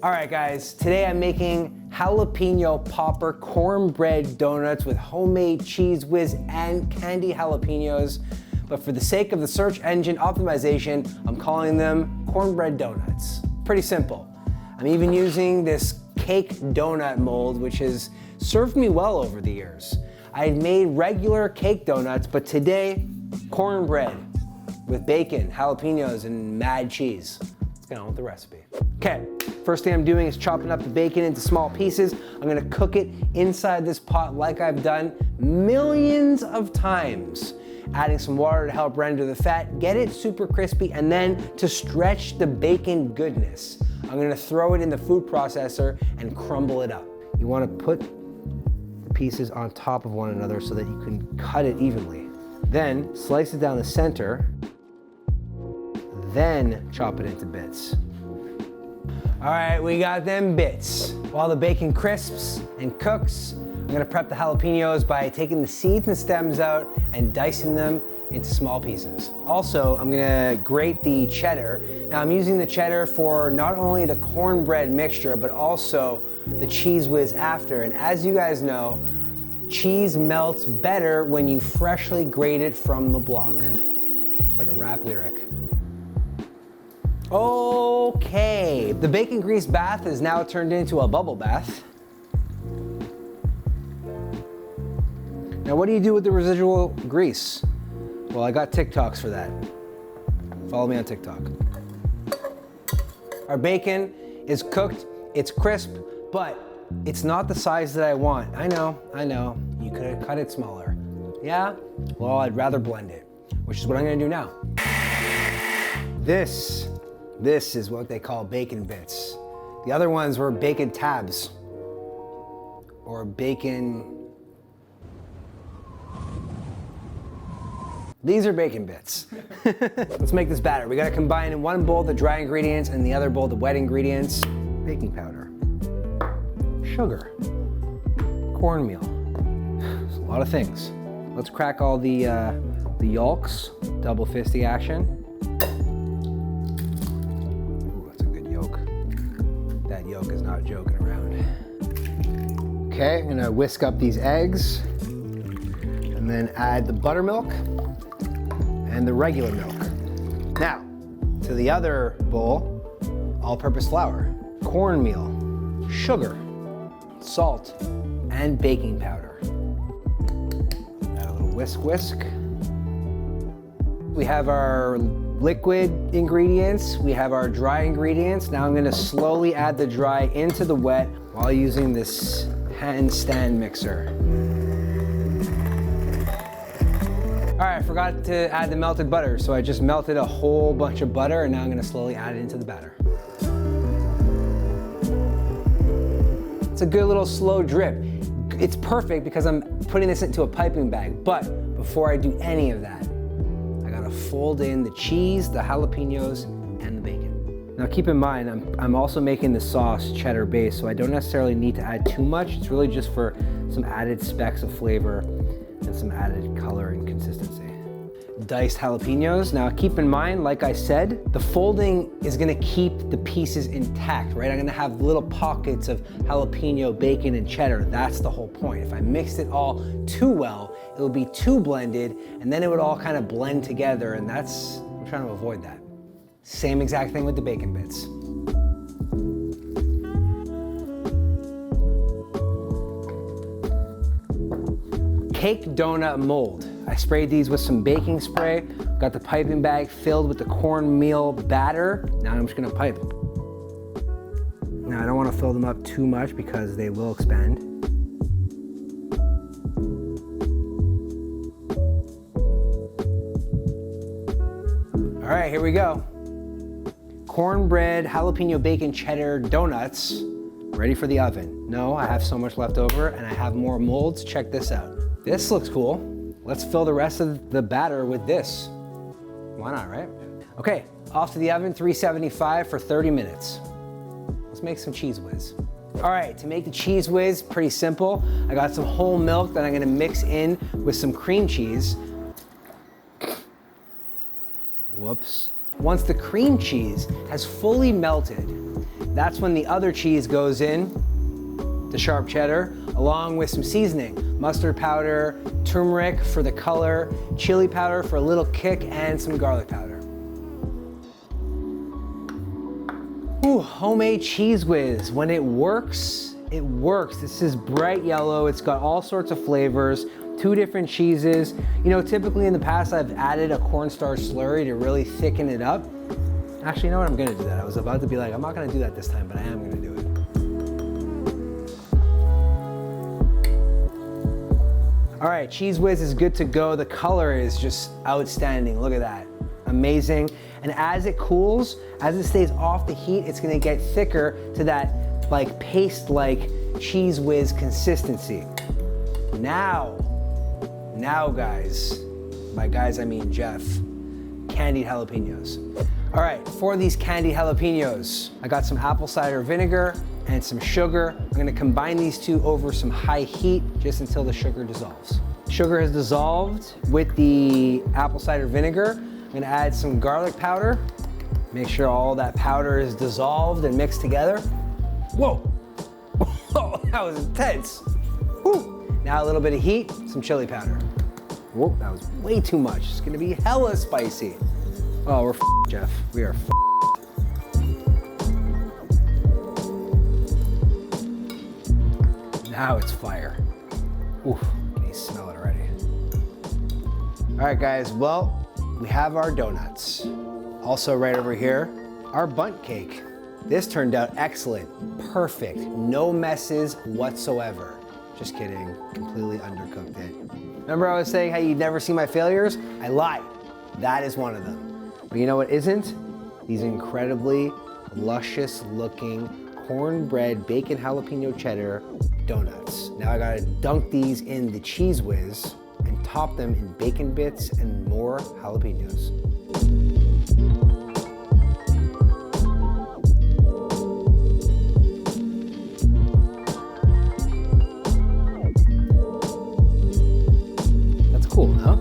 All right guys, today I'm making jalapeno popper cornbread donuts with homemade cheese whiz and candy jalapenos. But for the sake of the search engine optimization, I'm calling them cornbread donuts. Pretty simple. I'm even using this cake donut mold, which has served me well over the years. I had made regular cake donuts, but today, cornbread with bacon, jalapenos, and mad cheese. Let's get on with the recipe. Okay, first thing I'm doing is chopping up the bacon into small pieces. I'm gonna cook it inside this pot like I've done millions of times. Adding some water to help render the fat, get it super crispy, and then to stretch the bacon goodness, I'm gonna throw it in the food processor and crumble it up. You wanna put the pieces on top of one another so that you can cut it evenly. Then slice it down the center, then chop it into bits. All right, we got them bits. While the bacon crisps and cooks, I'm gonna prep the jalapenos by taking the seeds and stems out and dicing them into small pieces. Also, I'm gonna grate the cheddar. Now I'm using the cheddar for not only the cornbread mixture, but also the cheese whiz after. And as you guys know, cheese melts better when you freshly grate it from the block. It's like a rap lyric. Okay, the bacon grease bath is now turned into a bubble bath. Now what do you do with the residual grease? Well, I got TikToks for that. Follow me on TikTok. Our bacon is cooked, it's crisp, but it's not the size that I want. I know, you could have cut it smaller. Yeah? Well, I'd rather blend it, which is what I'm gonna do now. This is what they call bacon bits. The other ones were bacon tabs or bacon. These are bacon bits. Let's make this batter. We gotta combine in one bowl the dry ingredients and the other bowl the wet ingredients. Baking powder, sugar, cornmeal. There's a lot of things. Let's crack all the yolks, double fisty action. That yolk is not joking around. Okay, I'm gonna whisk up these eggs and then add the buttermilk and the regular milk. Now, to the other bowl, all-purpose flour, cornmeal, sugar, salt, and baking powder. Add a little whisk. We have our liquid ingredients, we have our dry ingredients. Now I'm gonna slowly add the dry into the wet while using this handstand mixer. All right, I forgot to add the melted butter, so I just melted a whole bunch of butter and now I'm gonna slowly add it into the batter. It's a good little slow drip. It's perfect because I'm putting this into a piping bag, but before I do any of that, fold in the cheese, the jalapenos, and the bacon. Now keep in mind, I'm also making the sauce cheddar based, so I don't necessarily need to add too much. It's really just for some added specks of flavor and some added color and consistency. Diced jalapenos. Now keep in mind, like I said, the folding is gonna keep the pieces intact, right? I'm gonna have little pockets of jalapeno, bacon, and cheddar. That's the whole point. If I mixed it all too well, it would be too blended, and then it would all kind of blend together, and I'm trying to avoid that. Same exact thing with the bacon bits. Cake donut mold. I sprayed these with some baking spray, got the piping bag filled with the cornmeal batter. Now I'm just gonna pipe. Now I don't wanna fill them up too much because they will expand. All right, here we go. Cornbread, jalapeno bacon cheddar donuts, ready for the oven. No, I have so much left over and I have more molds. Check this out. This looks cool. Let's fill the rest of the batter with this. Why not, right? Okay, off to the oven, 375 for 30 minutes. Let's make some cheese whiz. All right, to make the cheese whiz, pretty simple. I got some whole milk that I'm gonna mix in with some cream cheese. Whoops. Once the cream cheese has fully melted, That's when the other cheese goes in, the sharp cheddar, along with some seasoning. Mustard powder, turmeric for the color, chili powder for a little kick, and some garlic powder. Ooh, homemade Cheese Whiz. When it works, it works. This is bright yellow. It's got all sorts of flavors, 2 different cheeses. You know, typically in the past, I've added a cornstarch slurry to really thicken it up. Actually, you know what? I'm gonna do that. I was about to be like, I'm not gonna do that this time, but I am gonna do it. All right, Cheese Whiz is good to go. The color is just outstanding. Look at that, amazing. And as it cools, as it stays off the heat, it's gonna get thicker to that like paste-like Cheese Whiz consistency. Now guys, by guys I mean Jeff, candied jalapenos. All right, for these candied jalapenos, I got some apple cider vinegar and some sugar. I'm gonna combine these two over some high heat just until the sugar dissolves. Sugar has dissolved with the apple cider vinegar. I'm gonna add some garlic powder. Make sure all that powder is dissolved and mixed together. Whoa, whoa, that was intense. Whew. Now a little bit of heat, some chili powder. Whoa, that was way too much. It's gonna be hella spicy. Oh, we're Jeff, we are Now it's fire. Oof, can you smell it already? All right, guys, well, we have our donuts. Also right over here, our bundt cake. This turned out excellent, perfect, no messes whatsoever. Just kidding, completely undercooked it. Remember I was saying how you'd never see my failures? I lied, that is one of them. But you know what isn't? These incredibly luscious looking cornbread bacon jalapeno cheddar donuts. Now I gotta dunk these in the Cheese Whiz and top them in bacon bits and more jalapenos. That's cool, huh?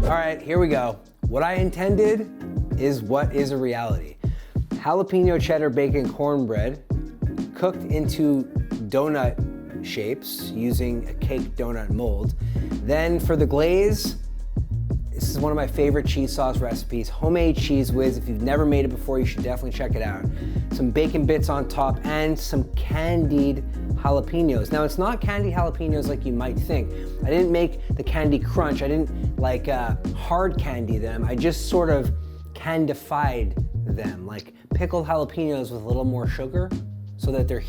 All right, here we go. What I intended is what is a reality. Jalapeno cheddar bacon cornbread cooked into donut shapes using a cake donut mold. Then for the glaze, this is one of my favorite cheese sauce recipes, homemade Cheese Whiz. If you've never made it before, you should definitely check it out. Some bacon bits on top and some candied jalapenos. Now it's not candied jalapenos like you might think. I didn't make the candy crunch. I didn't like hard candy them. I just sort of candified them, like pickled jalapenos with a little more sugar so that they're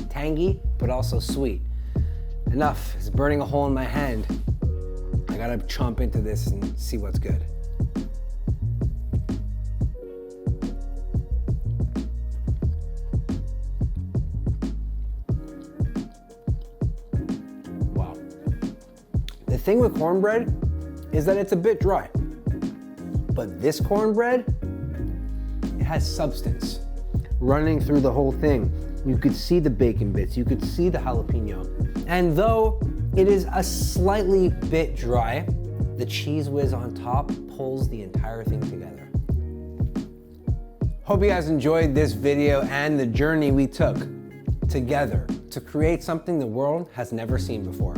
tangy, but also sweet. Enough, it's burning a hole in my hand. I gotta chomp into this and see what's good. Wow. The thing with cornbread is that it's a bit dry. But this cornbread, it has substance running through the whole thing. You could see the bacon bits, you could see the jalapeno. And though it is a slightly bit dry, the Cheese Whiz on top pulls the entire thing together. Hope you guys enjoyed this video and the journey we took together to create something the world has never seen before.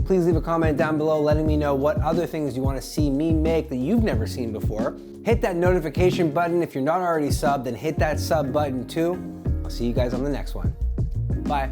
Please leave a comment down below letting me know what other things you want to see me make that you've never seen before. Hit that notification button if you're not already subbed, and hit that sub button too. I'll see you guys on the next one. Bye.